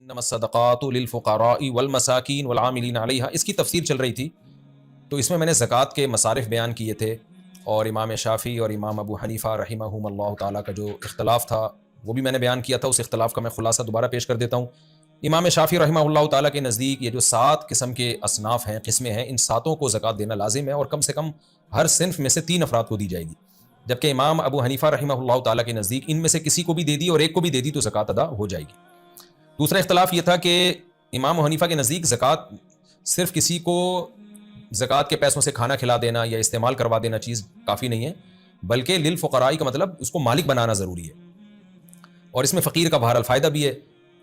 انما الصدقات للفقراء والمساکین والعاملین علیہا، اس کی تفسیر چل رہی تھی تو اس میں نے زکوٰۃ کے مصارف بیان کیے تھے، اور امام شافعی اور امام ابو حنیفہ رحمہم اللہ تعالیٰ کا جو اختلاف تھا وہ بھی میں نے بیان کیا تھا. اس اختلاف کا میں خلاصہ دوبارہ پیش کر دیتا ہوں. امام شافعی رحمہ اللہ تعالیٰ کے نزدیک یہ جو 7 قسم کے اصناف ہیں، قسمیں ہیں، ان 7 کو زکوٰۃ دینا لازم ہے، اور کم سے کم ہر صنف میں سے 3 افراد کو دی جائے گی. جبکہ امام ابو حنیفہ رحمہ اللہ تعالیٰ کے نزدیک ان میں سے کسی کو بھی دے دی اور ایک کو بھی دے دی تو زکوٰۃ ادا ہو جائے گی. دوسرا اختلاف یہ تھا کہ امام حنیفہ کے نزدیک زکوٰۃ صرف کسی کو زکوٰۃ کے پیسوں سے کھانا کھلا دینا یا استعمال کروا دینا چیز کافی نہیں ہے، بلکہ للفقراء کا مطلب اس کو مالک بنانا ضروری ہے، اور اس میں فقیر کا بہرحال فائدہ بھی ہے.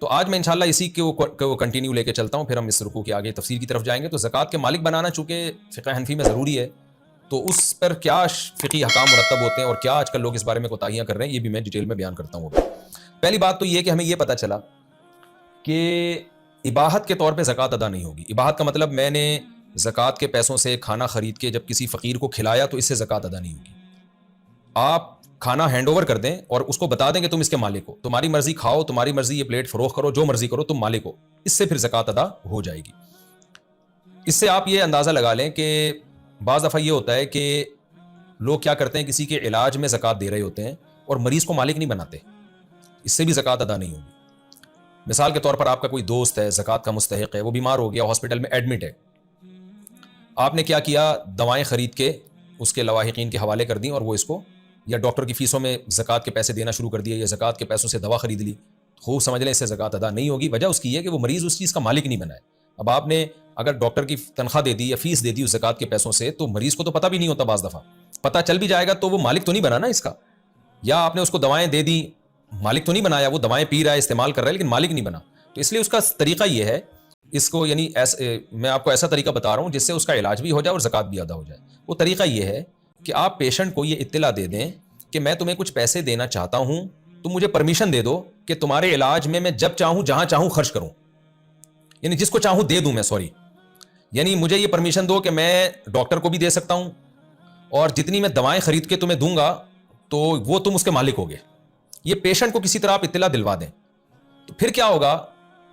تو آج میں انشاءاللہ اسی کو کنٹینیو لے کے چلتا ہوں، پھر ہم اس رکوع کے آگے تفسیر کی طرف جائیں گے. تو زکوٰۃ کے مالک بنانا چونکہ فقہ حنفی میں ضروری ہے، تو اس پر کیا فقہی احکام مرتب ہوتے ہیں اور کیا آج کل لوگ اس بارے میں کوتاہیاں کر رہے ہیں، یہ بھی میں ڈیٹیل میں بیان کرتا ہوں. پہلی بات تو یہ کہ ہمیں یہ پتہ چلا کہ اباحت کے طور پہ زکوٰۃ ادا نہیں ہوگی. اباحت کا مطلب میں نے زکوٰۃ کے پیسوں سے کھانا خرید کے جب کسی فقیر کو کھلایا تو اس سے زکوٰۃ ادا نہیں ہوگی. آپ کھانا ہینڈ اوور کر دیں اور اس کو بتا دیں کہ تم اس کے مالک ہو، تمہاری مرضی کھاؤ، تمہاری مرضی یہ پلیٹ فروخت کرو، جو مرضی کرو، تم مالک ہو، اس سے پھر زکوٰۃ ادا ہو جائے گی. اس سے آپ یہ اندازہ لگا لیں کہ بعض دفعہ یہ ہوتا ہے کہ لوگ کیا کرتے ہیں، کسی کے علاج میں زکوٰۃ دے رہے ہوتے ہیں اور مریض کو مالک نہیں بناتے، اس سے بھی زکوٰۃ ادا نہیں ہوگی. مثال کے طور پر آپ کا کوئی دوست ہے، زکوٰۃ کا مستحق ہے، وہ بیمار ہو گیا، ہاسپٹل میں ایڈمٹ ہے، آپ نے کیا کیا، دوائیں خرید کے اس کے لواحقین کے حوالے کر دیں اور وہ اس کو، یا ڈاکٹر کی فیسوں میں زکوٰۃ کے پیسے دینا شروع کر دیے، یا زکوٰۃ کے پیسوں سے دوا خرید لی. خوب سمجھ لیں اس سے زکوٰۃ ادا نہیں ہوگی. وجہ اس کی ہے کہ وہ مریض اس چیز کا مالک نہیں بنا ہے. اب آپ نے اگر ڈاکٹر کی تنخواہ دے دی یا فیس دے دی اس زکوٰۃ کے پیسوں سے، تو مریض کو تو پتہ بھی نہیں ہوتا، بعض دفعہ پتہ چل بھی جائے گا تو وہ مالک تو نہیں بنا نا اس کا. یا آپ نے اس کو دوائیں دے دی، مالک تو نہیں بنایا، وہ دوائیں پی رہا ہے، استعمال کر رہا ہے، لیکن مالک نہیں بنا. تو اس لیے اس کا طریقہ یہ ہے، اس کو یعنی میں آپ کو ایسا طریقہ بتا رہا ہوں جس سے اس کا علاج بھی ہو جائے اور زکوٰۃ بھی ادا ہو جائے. وہ طریقہ یہ ہے کہ آپ پیشنٹ کو یہ اطلاع دے دیں کہ میں تمہیں کچھ پیسے دینا چاہتا ہوں، تم مجھے پرمیشن دے دو کہ تمہارے علاج میں جب چاہوں جہاں چاہوں خرچ کروں، یعنی جس کو چاہوں دے دوں میں، یعنی مجھے یہ پرمیشن دو کہ میں ڈاکٹر کو بھی دے سکتا ہوں، اور جتنی میں دوائیں خرید کے تمہیں دوں گا تو وہ تم اس کے مالک ہوگے. یہ پیشنٹ کو کسی طرح آپ اطلاع دلوا دیں. تو پھر کیا ہوگا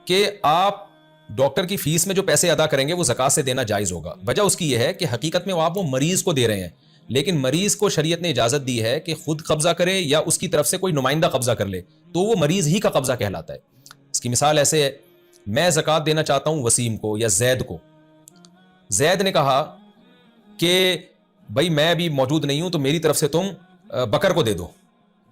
کہ آپ ڈاکٹر کی فیس میں جو پیسے ادا کریں گے وہ زکوٰۃ سے دینا جائز ہوگا. وجہ اس کی یہ ہے کہ حقیقت میں آپ وہ مریض کو دے رہے ہیں، لیکن مریض کو شریعت نے اجازت دی ہے کہ خود قبضہ کرے یا اس کی طرف سے کوئی نمائندہ قبضہ کر لے، تو وہ مریض ہی کا قبضہ کہلاتا ہے. اس کی مثال ایسے ہے، میں زکوٰۃ دینا چاہتا ہوں وسیم کو یا زید کو. زید نے کہا کہ بھائی میں ابھی موجود نہیں ہوں تو میری طرف سے تم بکر کو دے دو،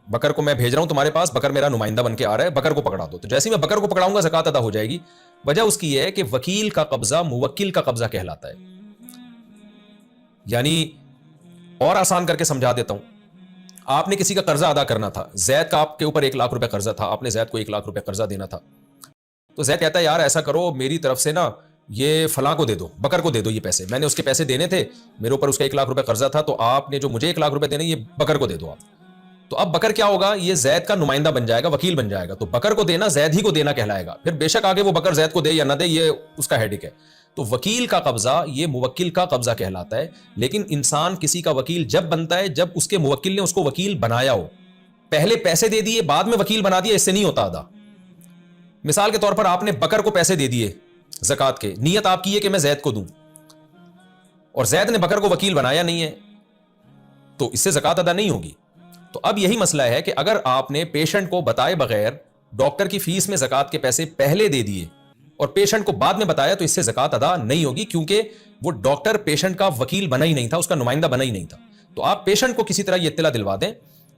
بکر کو میں بھیج رہا ہوں تمہارے پاس، بکر میرا نمائندہ بن کے آ رہا ہے، بکر کو پکڑا دو. تو جیسے ہی میں بکر کو پکڑاؤں گا زکوٰۃ ادا ہو جائے گی. وجہ اس کی یہ ہے کہ وکیل کا قبضہ موکل کا قبضہ کہلاتا ہے. یعنی اور آسان کر کے سمجھا دیتا ہوں، آپ نے کسی کا قرضہ ادا کرنا تھا، زید کا آپ کے اوپر 1 لاکھ روپے قرضہ تھا، آپ نے زید کو 1 لاکھ روپے قرضہ دینا تھا. تو زید کہتا ہے یار ایسا کرو، میری طرف سے نا یہ فلاں کو دے دو، بکر کو دے دو، یہ پیسے میں نے اس کے پیسے دینے تھے، میرے اوپر اس کا 1 لاکھ روپے قرضہ تھا، تو آپ نے جو مجھے 1 لاکھ روپے دینے، یہ بکر کو دے دو آپ. تو اب بکر کیا ہوگا، یہ زید کا نمائندہ بن جائے گا، وکیل بن جائے گا. تو بکر کو دینا زید ہی کو دینا کہلائے گا. پھر بے شک آگے وہ بکر زید کو دے یا نہ دے، یہ اس کا ہیڈک ہے. تو وکیل کا قبضہ یہ موکل کا قبضہ کہلاتا ہے. لیکن انسان کسی کا وکیل جب بنتا ہے جب اس کے موکل نے اس کو وکیل بنایا ہو. پہلے پیسے دے دیے بعد میں وکیل بنا دیا، اس سے نہیں ہوتا ادا. مثال کے طور پر آپ نے بکر کو پیسے دے دیے زکوٰۃ کے، نیت آپ کی ہے کہ میں زید کو دوں، اور زید نے بکر کو وکیل بنایا نہیں ہے، تو اس سے زکوٰۃ ادا نہیں ہوگی. تو اب یہی مسئلہ ہے کہ اگر آپ نے پیشنٹ کو بتائے بغیر ڈاکٹر کی فیس میں زکوٰۃ کے پیسے پہلے دے دیے اور پیشنٹ کو بعد میں بتایا، تو اس سے زکوٰۃ ادا نہیں ہوگی، کیونکہ وہ ڈاکٹر پیشنٹ کا وکیل بنا ہی نہیں تھا، اس کا نمائندہ بنا ہی نہیں تھا. تو آپ پیشنٹ کو کسی طرح یہ اطلاع دلوا دیں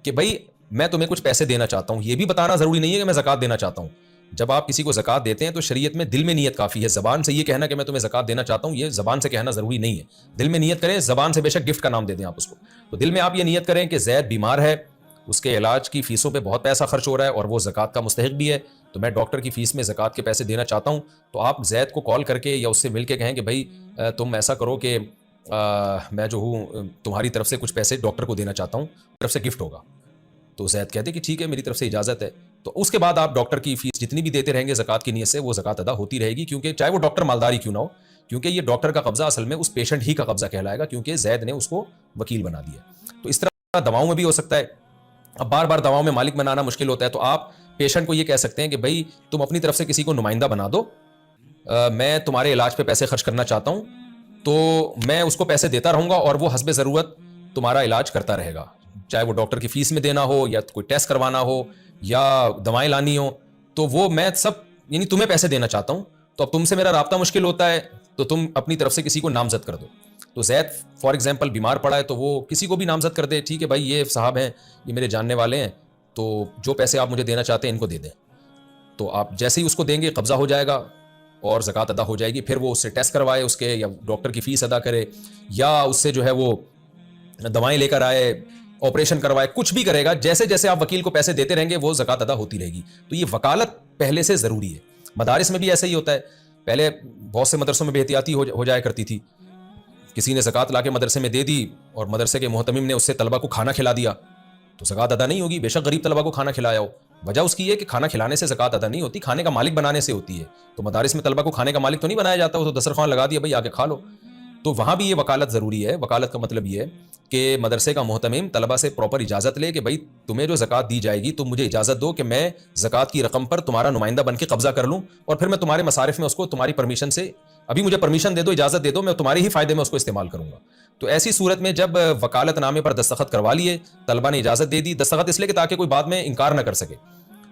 کہ بھائی میں تمہیں کچھ پیسے دینا چاہتا ہوں. یہ بھی بتانا ضروری نہیں ہے کہ میں زکوٰۃ دینا چاہتا ہوں. جب آپ کسی کو زکوٰۃ دیتے ہیں تو شریعت میں دل میں نیت کافی ہے. زبان سے یہ کہنا کہ میں تمہیں زکوٰۃ دینا چاہتا ہوں، یہ زبان سے کہنا ضروری نہیں ہے. دل میں نیت کریں، زبان سے بے شک گفٹ کا نام دے دیں آپ اس کو. تو دل میں آپ یہ نیت کریں کہ زید بیمار ہے، اس کے علاج کی فیسوں پہ بہت پیسہ خرچ ہو رہا ہے اور وہ زکوٰۃ کا مستحق بھی ہے، تو میں ڈاکٹر کی فیس میں زکوٰۃ کے پیسے دینا چاہتا ہوں. تو آپ زید کو کال کر کے یا اس سے مل کے کہیں کہ بھائی تم ایسا کرو کہ میں جو ہوں تمہاری طرف سے کچھ پیسے ڈاکٹر کو دینا چاہتا ہوں، طرف سے گفٹ ہوگا. تو زید کہتے کہ ٹھیک ہے، میری طرف سے اجازت ہے. تو اس کے بعد آپ ڈاکٹر کی فیس جتنی بھی دیتے رہیں گے زکوٰۃ کی نیت سے، وہ زکوٰۃ ادا ہوتی رہے گی، کیونکہ چاہے وہ ڈاکٹر مالدار ہی کیوں نہ ہو، کیونکہ یہ ڈاکٹر کا قبضہ اصل میں اس پیشنٹ ہی کا قبضہ کہلائے گا، کیونکہ زید نے اس کو وکیل بنا دیا. تو اس طرح دواؤں میں بھی ہو سکتا ہے. اب بار بار دواؤں میں مالک بنانا مشکل ہوتا ہے، تو آپ پیشنٹ کو یہ کہہ سکتے ہیں کہ بھائی تم اپنی طرف سے کسی کو نمائندہ بنا دو, میں تمہارے علاج پہ پیسے خرچ کرنا چاہتا ہوں, تو میں اس کو پیسے دیتا رہوں گا اور وہ حسب ضرورت تمہارا علاج کرتا رہے گا, چاہے وہ ڈاکٹر کی فیس میں دینا ہو یا کوئی ٹیسٹ کروانا ہو یا دوائیں لانی ہو, تو وہ میں سب یعنی تمہیں پیسے دینا چاہتا ہوں. تو اب تم سے میرا رابطہ مشکل ہوتا ہے تو تم اپنی طرف سے کسی کو نامزد کر دو. تو زید فار ایگزامپل بیمار پڑا ہے تو وہ کسی کو بھی نامزد کر دے, ٹھیک ہے بھائی یہ صاحب ہیں, یہ میرے جاننے والے ہیں, تو جو پیسے آپ مجھے دینا چاہتے ہیں ان کو دے دیں. تو آپ جیسے ہی اس کو دیں گے قبضہ ہو جائے گا اور زکوٰۃ ادا ہو جائے گی. پھر وہ اس سے ٹیسٹ کروائے اس کے, یا ڈاکٹر کی فیس ادا کرے, یا اس سے جو ہے وہ دوائیں لے کر آئے, آپریشن کروائے, کچھ بھی کرے گا. جیسے جیسے آپ وکیل کو پیسے دیتے رہیں گے وہ زکوٰۃ ادا ہوتی رہے گی. تو یہ وکالت پہلے سے ضروری ہے. مدارس میں بھی ایسا ہی ہوتا ہے. پہلے بہت سے مدرسوں میں بے احتیاطی ہو جایا کرتی تھی. کسی نے زکوٰۃ لا کے مدرسے میں دے دی اور مدرسے کے محتمم نے اس سے طلبہ کو کھانا کھلا دیا, تو زکوٰۃ ادا نہیں ہوگی, بے شک غریب طلبہ کو کھانا کھلایا ہو. وجہ اس کی ہے کہ کھانا کھلانے سے زکوٰۃ ادا نہیں ہوتی, کھانے کا مالک بنانے سے ہوتی ہے. تو مدارس میں طلبہ کو کھانے کا مالک تو نہیں بنایا جاتا, وہ تو دسترخوان لگا دیا بھائی آگے کھا لو. تو وہاں بھی یہ وکالت ضروری ہے. وکالت کا مطلب یہ ہے کہ مدرسے کا محتمم طلبہ سے پراپر اجازت لے کہ بھائی تمہیں جو زکوٰۃ دی جائے گی تم مجھے اجازت دو کہ میں زکوٰۃ کی رقم پر تمہارا نمائندہ بن کے قبضہ کر لوں, اور پھر میں تمہارے مصارف میں اس کو تمہاری پرمیشن سے, ابھی مجھے پرمیشن دے دو, اجازت دے دو, میں تمہارے ہی فائدے میں اس کو استعمال کروں گا. تو ایسی صورت میں جب وکالت نامے پر دستخط کروا لیے, طلبہ نے اجازت دے دی, دستخط اس لیے کہ تاکہ کوئی بعد میں انکار نہ کر سکے.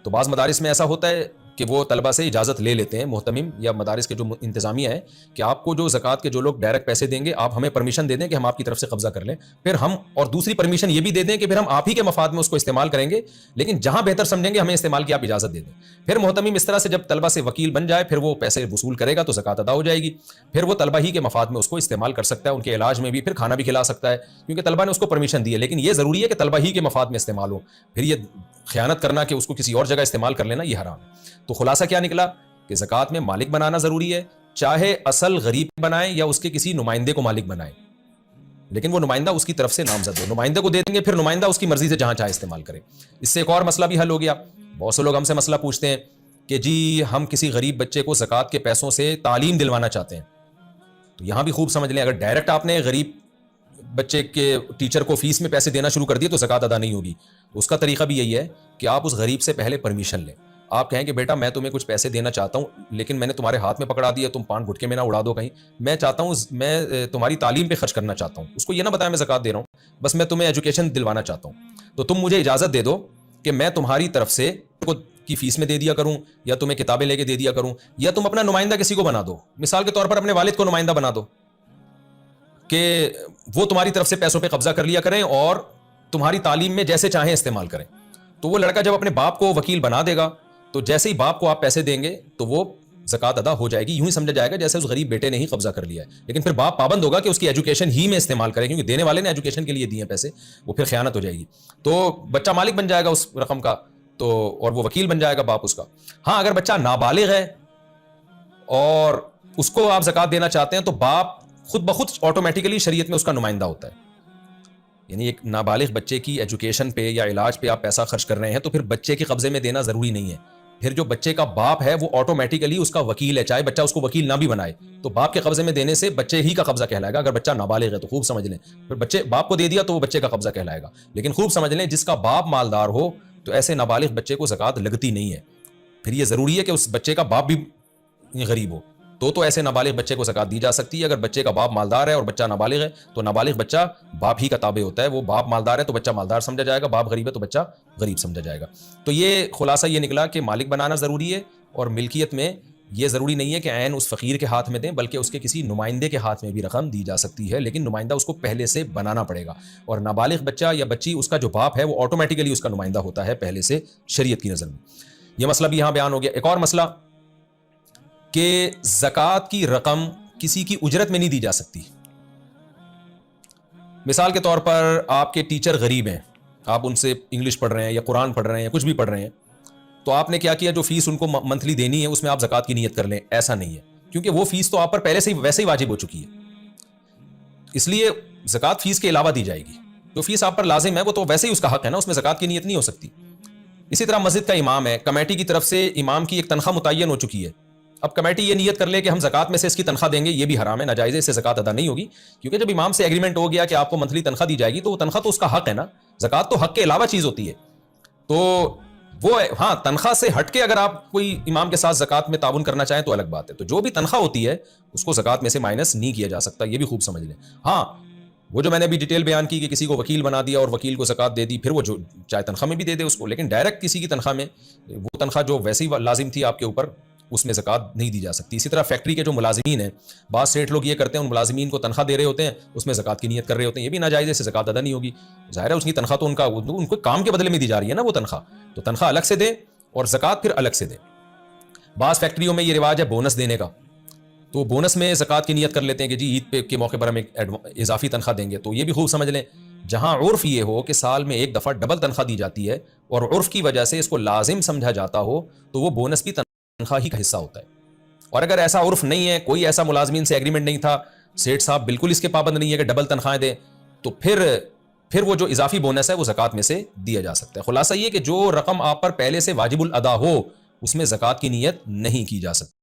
تو بعض مدارس میں ایسا ہوتا ہے کہ وہ طلبہ سے اجازت لے لیتے ہیں محتمم یا مدارس کے جو انتظامیہ ہے کہ آپ کو جو زکوٰۃ کے جو لوگ ڈائریکٹ پیسے دیں گے آپ ہمیں پرمیشن دے دیں کہ ہم آپ کی طرف سے قبضہ کر لیں. پھر ہم اور دوسری پرمیشن یہ بھی دے دیں کہ پھر ہم آپ ہی کے مفاد میں اس کو استعمال کریں گے, لیکن جہاں بہتر سمجھیں گے ہمیں استعمال کی آپ اجازت دے دیں. پھر محتمم اس طرح سے جب طلبہ سے وکیل بن جائے پھر وہ پیسے وصول کرے گا تو زکوٰۃ ادا ہو جائے گی. پھر وہ طلبہ ہی کے مفاد میں اس کو استعمال کر سکتا ہے, ان کے علاج میں بھی, پھر کھانا بھی کھلا سکتا ہے کیونکہ طلبہ نے اس کو پرمیشن دی ہے. لیکن یہ ضروری ہے کہ طلبہ ہی کے مفاد میں استعمال ہو. پھر یہ خیانت کرنا کہ اس کو کسی اور جگہ استعمال کر لینا یہ حرام ہے. تو خلاصہ کیا نکلا کہ زکوٰۃ میں مالک بنانا ضروری ہے, چاہے اصل غریب بنائیں یا اس کے کسی نمائندے کو مالک بنائیں, لیکن وہ نمائندہ اس کی طرف سے نامزد ہو. نمائندے کو دے دیں گے پھر نمائندہ اس کی مرضی سے جہاں چاہے استعمال کرے. اس سے ایک اور مسئلہ بھی حل ہو گیا. بہت سے لوگ ہم سے مسئلہ پوچھتے ہیں کہ جی ہم کسی غریب بچے کو زکوٰۃ کے پیسوں سے تعلیم دلوانا چاہتے ہیں. تو یہاں بھی خوب سمجھ لیں, اگر ڈائریکٹ آپ نے غریب بچے کے ٹیچر کو فیس میں پیسے دینا شروع کر دیے تو زکوٰۃ ادا نہیں ہوگی. اس کا طریقہ بھی یہی ہے کہ آپ اس غریب سے پہلے پرمیشن لیں. آپ کہیں کہ بیٹا میں تمہیں کچھ پیسے دینا چاہتا ہوں لیکن میں نے تمہارے ہاتھ میں پکڑا دیا, تم پان گھٹکے میں نہ اڑا دو کہیں, میں چاہتا ہوں میں تمہاری تعلیم پہ خرچ کرنا چاہتا ہوں. اس کو یہ نہ بتایا میں زکوٰۃ دے رہا ہوں, بس میں تمہیں ایجوکیشن دلوانا چاہتا ہوں, تو تم مجھے اجازت دے دو کہ میں تمہاری طرف سے کی فیس میں دے دیا کروں یا تمہیں کتابیں لے کے دے دیا کروں, یا تم اپنا نمائندہ کسی کو بنا دو. مثال کے طور پر اپنے والد کو نمائندہ بنا دو کہ وہ تمہاری طرف سے پیسوں پہ قبضہ کر لیا کریں اور تمہاری تعلیم میں جیسے چاہیں استعمال کریں. تو وہ لڑکا جب اپنے باپ کو وکیل بنا دے گا تو جیسے ہی باپ کو آپ پیسے دیں گے تو وہ زکوٰۃ ادا ہو جائے گی. یوں ہی سمجھا جائے گا جیسے اس غریب بیٹے نے ہی قبضہ کر لیا ہے, لیکن پھر باپ پابند ہوگا کہ اس کی ایجوکیشن ہی میں استعمال کرے کیونکہ دینے والے نے ایجوکیشن کے لیے دیے پیسے, وہ پھر خیانت ہو جائے گی. تو بچہ مالک بن جائے گا اس رقم کا, تو اور وہ وکیل بن جائے گا باپ اس کا. ہاں اگر بچہ نابالغ ہے اور اس کو آپ زکوٰۃ دینا چاہتے ہیں تو باپ خود بخود آٹومیٹیکلی شریعت میں اس کا نمائندہ ہوتا ہے. یعنی ایک نابالغ بچے کی ایجوکیشن پہ یا علاج پہ آپ پیسہ خرچ کر رہے ہیں تو پھر بچے کے قبضے میں دینا ضروری نہیں ہے. پھر جو بچے کا باپ ہے وہ آٹومیٹیکلی اس کا وکیل ہے, چاہے بچہ اس کو وکیل نہ بھی بنائے, تو باپ کے قبضے میں دینے سے بچے ہی کا قبضہ کہلائے گا. اگر بچہ نابالغ ہے تو خوب سمجھ لیں, پھر بچے باپ کو دے دیا تو وہ بچے کا قبضہ کہلائے گا. لیکن خوب سمجھ لیں جس کا باپ مالدار ہو تو ایسے نابالغ بچے کو زکوٰۃ لگتی نہیں ہے. پھر یہ ضروری ہے کہ اس بچے کا باپ بھی غریب ہو تو ایسے نابالغ بچے کو زکوٰۃ دی جا سکتی ہے. اگر بچے کا باپ مالدار ہے اور بچہ نابالغ ہے تو نابالغ بچہ باپ ہی کا تابع ہوتا ہے. وہ باپ مالدار ہے تو بچہ مالدار سمجھا جائے گا, باپ غریب ہے تو بچہ غریب سمجھا جائے گا. تو یہ خلاصہ یہ نکلا کہ مالک بنانا ضروری ہے, اور ملکیت میں یہ ضروری نہیں ہے کہ عین اس فقیر کے ہاتھ میں دیں, بلکہ اس کے کسی نمائندے کے ہاتھ میں بھی رقم دی جا سکتی ہے, لیکن نمائندہ اس کو پہلے سے بنانا پڑے گا. اور نابالغ بچہ یا بچی اس کا جو باپ ہے وہ آٹومیٹیکلی اس کا نمائندہ ہوتا ہے پہلے سے شریعت کی نظر میں. یہ مسئلہ بھی یہاں بیان ہو گیا. ایک اور مسئلہ کہ زکوٰۃ کی رقم کسی کی اجرت میں نہیں دی جا سکتی. مثال کے طور پر آپ کے ٹیچر غریب ہیں, آپ ان سے انگلش پڑھ رہے ہیں یا قرآن پڑھ رہے ہیں یا کچھ بھی پڑھ رہے ہیں, تو آپ نے کیا کیا, جو فیس ان کو منتھلی دینی ہے اس میں آپ زکوٰۃ کی نیت کر لیں. ایسا نہیں ہے, کیونکہ وہ فیس تو آپ پر پہلے سے ہی ویسے ہی واجب ہو چکی ہے, اس لیے زکوٰۃ فیس کے علاوہ دی جائے گی. جو فیس آپ پر لازم ہے وہ تو ویسے ہی اس کا حق ہے نا, اس میں زکوٰۃ کی نیت نہیں ہو سکتی. اسی طرح مسجد کا امام ہے, کمیٹی کی طرف سے امام کی ایک تنخواہ متعین ہو چکی ہے. اب کمیٹی یہ نیت کر لے کہ ہم زکوٰۃ میں سے اس کی تنخواہ دیں گے, یہ بھی حرام ہے, ناجائز ہے, اس سے زکوٰۃ ادا نہیں ہوگی. کیونکہ جب امام سے ایگریمنٹ ہو گیا کہ آپ کو منتھلی تنخواہ دی جائے گی تو وہ تنخواہ تو اس کا حق ہے نا, زکوٰۃ تو حق کے علاوہ چیز ہوتی ہے. تو وہ ہاں تنخواہ سے ہٹ کے اگر آپ کوئی امام کے ساتھ زکوٰۃ میں تعاون کرنا چاہیں تو الگ بات ہے. تو جو بھی تنخواہ ہوتی ہے اس کو زکوٰۃ میں سے مائنس نہیں کیا جا سکتا, یہ بھی خوب سمجھ لیں. ہاں وہ جو میں نے ابھی ڈیٹیل بیان کی کہ کسی کو وکیل بنا دیا اور وکیل کو زکوٰۃ دے دی, پھر وہ جو چاہے تنخواہ میں بھی دے دے اس کو, لیکن ڈائریکٹ کسی کی تنخواہ میں, وہ تنخواہ جو ویسے ہی لازم تھی آپ کے اوپر, اس میں زکوٰۃ نہیں دی جا سکتی. اسی طرح فیکٹری کے جو ملازمین ہیں, بعض سیٹھ لوگ یہ کرتے ہیں ان ملازمین کو تنخواہ دے رہے ہوتے ہیں, اس میں زکوٰۃ کی نیت کر رہے ہوتے ہیں, یہ بھی ناجائز ہے, اس سے زکوٰۃ ادا نہیں ہوگی. ظاہر ہے اس کی تنخواہ تو ان کو کام کے بدلے میں دی جا رہی ہے نا وہ تنخواہ, تو تنخواہ الگ سے دیں اور زکوٰۃ پھر الگ سے دیں. بعض فیکٹریوں میں یہ رواج ہے بونس دینے کا, تو بونس میں زکوٰۃ کی نیت کر لیتے ہیں کہ جی عید پہ کے موقع پر ہم ایک اضافی تنخواہ دیں گے. تو یہ بھی خوب سمجھ لیں, جہاں عرف یہ ہو کہ سال میں ایک دفعہ ڈبل تنخواہ دی جاتی ہے اور عرف کی وجہ سے اس کو لازم سمجھا جاتا ہو, تو وہ بونس بھی تنخواہ ہی کا حصہ ہوتا ہے. اور اگر ایسا عرف نہیں ہے, کوئی ایسا ملازمین سے ایگریمنٹ نہیں تھا, سیٹھ صاحب بالکل اس کے پابند نہیں ہے کہ ڈبل تنخواہیں دیں, تو پھر وہ جو اضافی بونس ہے وہ زکوٰۃ میں سے دیا جا سکتا ہے. خلاصہ یہ کہ جو رقم آپ پر پہلے سے واجب الادا ہو اس میں زکوٰۃ کی نیت نہیں کی جا سکتی.